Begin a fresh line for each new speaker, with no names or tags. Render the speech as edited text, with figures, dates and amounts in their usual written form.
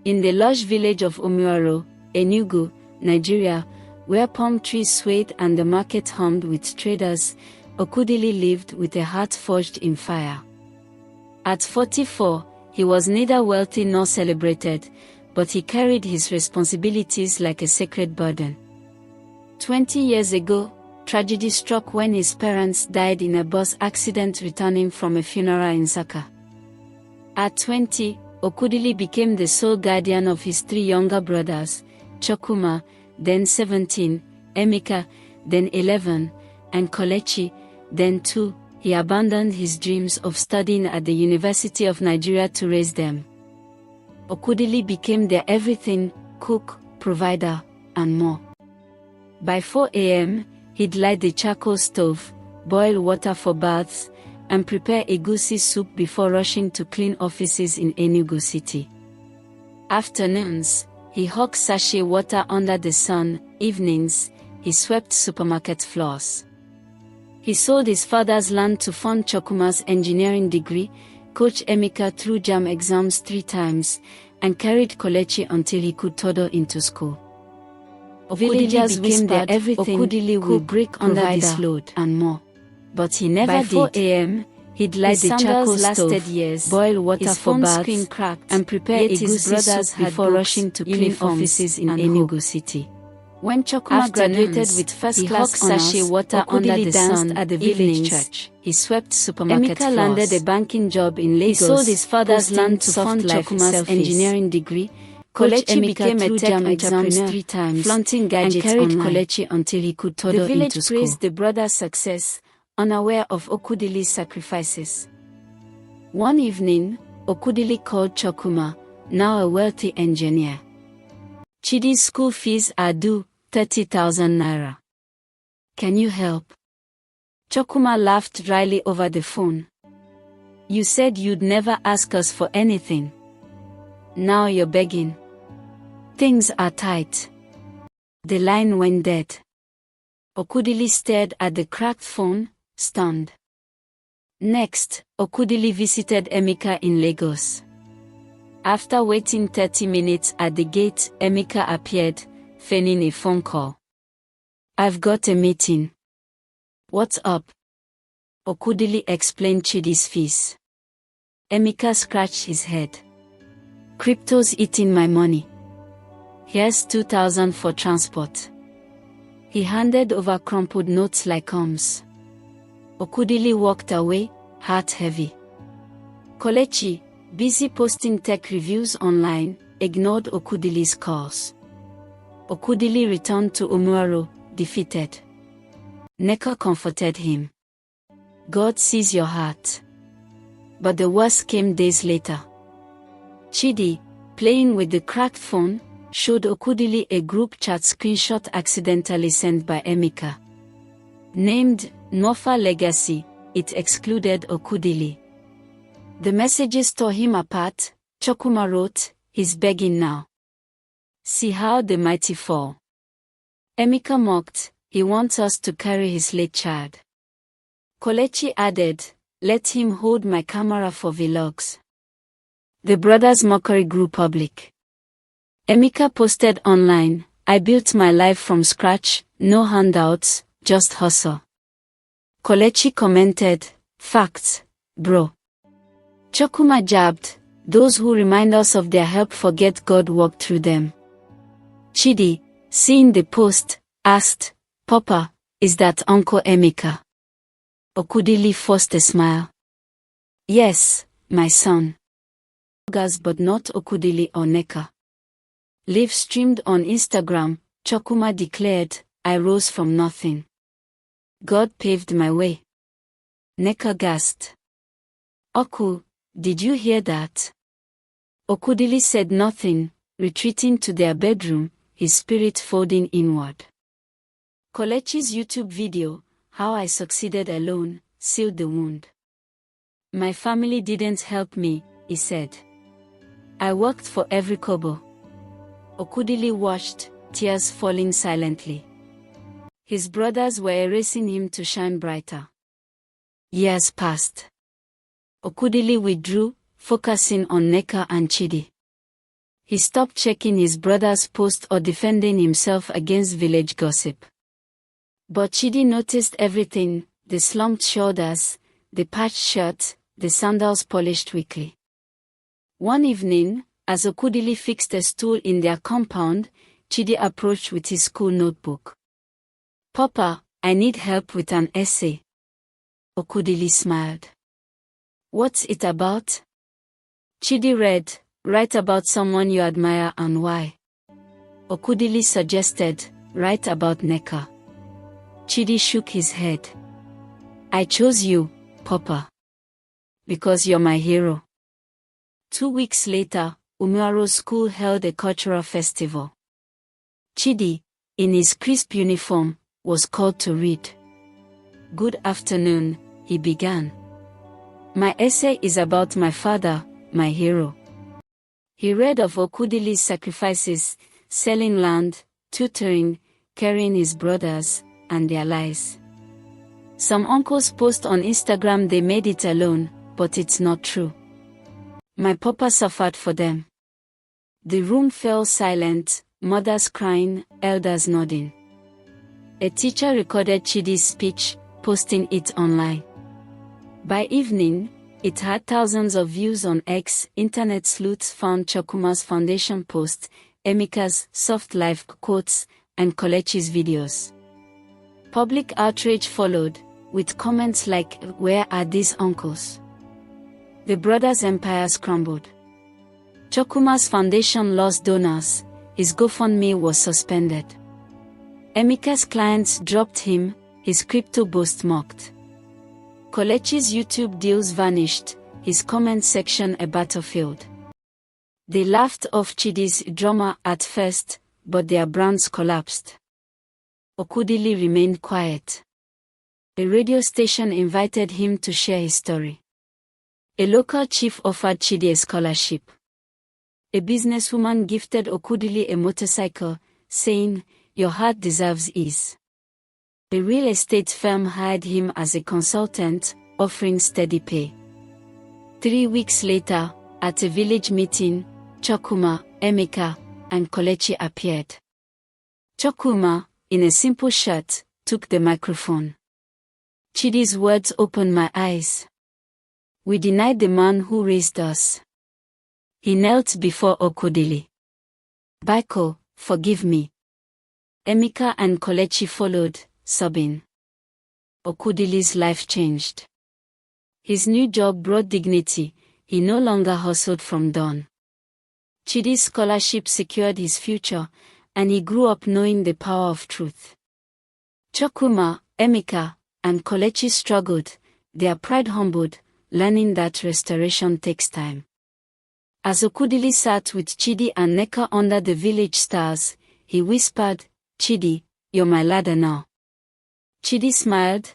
In the lush village of Omuaro, Enugu, Nigeria, where palm trees swayed and the market hummed with traders, Okudili lived with a heart forged in fire. At 44, he was neither wealthy nor celebrated, but he carried his responsibilities like a sacred burden. 20 years ago, tragedy struck when his parents died in a bus accident returning from a funeral in Saka. At 20, Okudili became the sole guardian of his 3 younger brothers, Chokuma, then 17, Emeka, then 11, and Kolechi, then 2. He abandoned his dreams of studying at the University of Nigeria to raise them. Okudili became their everything: cook, provider, and more. By 4 a.m., he'd light the charcoal stove, boil water for baths, and prepare egusi soup before rushing to clean offices in Enugu City. Afternoons, he hawked sachet water under the sun. Evenings, he swept supermarket floors. He sold his father's land to fund Chokuma's engineering degree, coached Emeka through JAMB exams 3 times, and carried Kolechi until he could toddle into school. Villagers became their everything: Okudili will break under this load, and more. But he never did. By 4 a.m., he'd light the charcoal stove, boil water for baths, and prepare egusi soup before rushing to clean offices in Enugu City. When Chokuma graduated with first-class sachet water under the sun at the village church, he swept supermarket floors. Emeka landed a banking job in Lagos. He sold his father's land to fund Chokuma's engineering degree. Kolechi became a tech entrepreneur 3 times, flaunting gadgets and carried Kolechi until he could toddle into school. The village praised the brother's success, unaware of Okudili's sacrifices. One evening, Okudili called Chokuma, now a wealthy engineer. Chidi's school fees are due, 30,000 naira. Can you help? Chokuma laughed dryly over the phone. You said you'd never ask us for anything. Now you're begging. Things are tight. The line went dead. Okudili stared at the cracked phone, stunned. Next, Okudili visited Emeka in Lagos. After waiting 30 minutes at the gate, Emeka appeared, feigning a phone call. I've got a meeting. What's up? Okudili explained Chidi's fees. Emeka scratched his head. Crypto's eating my money. Here's 2,000 for transport. He handed over crumpled notes like alms. Okudili walked away, heart heavy. Kolechi, busy posting tech reviews online, ignored Okudili's calls. Okudili returned to Omuaro, defeated. Neka comforted him. God sees your heart. But the worst came days later. Chidi, playing with the cracked phone, showed Okudili a group chat screenshot accidentally sent by Emeka. Named Nofa Legacy, it excluded Okudili. The messages tore him apart. Chokuma wrote, "He's begging now. See how the mighty fall." Emeka mocked, "He wants us to carry his late child." Kolechi added, "Let him hold my camera for vlogs." The brothers' mockery grew public. Emeka posted online, "I built my life from scratch, no handouts, just hustle." Kolechi commented, "Facts, bro." Chokuma jabbed, "Those who remind us of their help forget God walked through them." Chidi, seeing the post, asked, "Papa, is that Uncle Emeka?" Okudili forced a smile. "Yes, my son." But not Okudili or Neka. Live streamed on Instagram, Chokuma declared, "I rose from nothing. God paved my way." Neka gasped. "Oku, did you hear that?" Okudili said nothing, retreating to their bedroom, his spirit folding inward. Kolechi's YouTube video, "How I Succeeded Alone," sealed the wound. "My family didn't help me," he said. "I worked for every kobo." Okudili watched, tears falling silently. His brothers were erasing him to shine brighter. Years passed. Okudili withdrew, focusing on Neka and Chidi. He stopped checking his brother's post or defending himself against village gossip. But Chidi noticed everything: the slumped shoulders, the patched shirt, the sandals polished weekly. One evening, as Okudili fixed a stool in their compound, Chidi approached with his school notebook. "Papa, I need help with an essay." Okudili smiled. "What's it about?" Chidi read, "Write about someone you admire and why." Okudili suggested, "Write about Neka." Chidi shook his head. "I chose you, Papa. Because you're my hero." 2 weeks later, Umuaro's school held a cultural festival. Chidi, in his crisp uniform, was called to read. "Good afternoon," he began. "My essay is about my father, my hero." He read of Okudili's sacrifices, selling land, tutoring, carrying his brothers, and their lies. Some uncles post on Instagram they made it alone, but it's not true. My papa suffered for them. The room fell silent, mothers crying, elders nodding. A teacher recorded Chidi's speech, posting it online. By evening, it had thousands of views on X. Internet sleuths found Chukwuma's foundation post, Emeka's soft life quotes, and Kelechi's videos. Public outrage followed, with comments like, "Where are these uncles?" The brothers' empires crumbled. Chukwuma's foundation lost donors, his GoFundMe was suspended. Emeka's clients dropped him, his crypto boast mocked. Kelechi's YouTube deals vanished, his comment section a battlefield. They laughed off Chidi's drama at first, but their brands collapsed. Okudili remained quiet. A radio station invited him to share his story. A local chief offered Chidi a scholarship. A businesswoman gifted Okudili a motorcycle, saying, "Your heart deserves ease." A real estate firm hired him as a consultant, offering steady pay. 3 weeks later, at a village meeting, Chukwuma, Emeka, and Kelechi appeared. Chukwuma, in a simple shirt, took the microphone. "Chidi's words opened my eyes. We denied the man who raised us." He knelt before Okudili. "Biko, forgive me." Emeka and Kelechi followed, sobbing. Okudili's life changed. His new job brought dignity, he no longer hustled from dawn. Chidi's scholarship secured his future, and he grew up knowing the power of truth. Chukwuma, Emeka, and Kelechi struggled, their pride humbled, learning that restoration takes time. As Okudili sat with Chidi and Neka under the village stars, he whispered, "Chidi, you're my ladder now." Chidi smiled,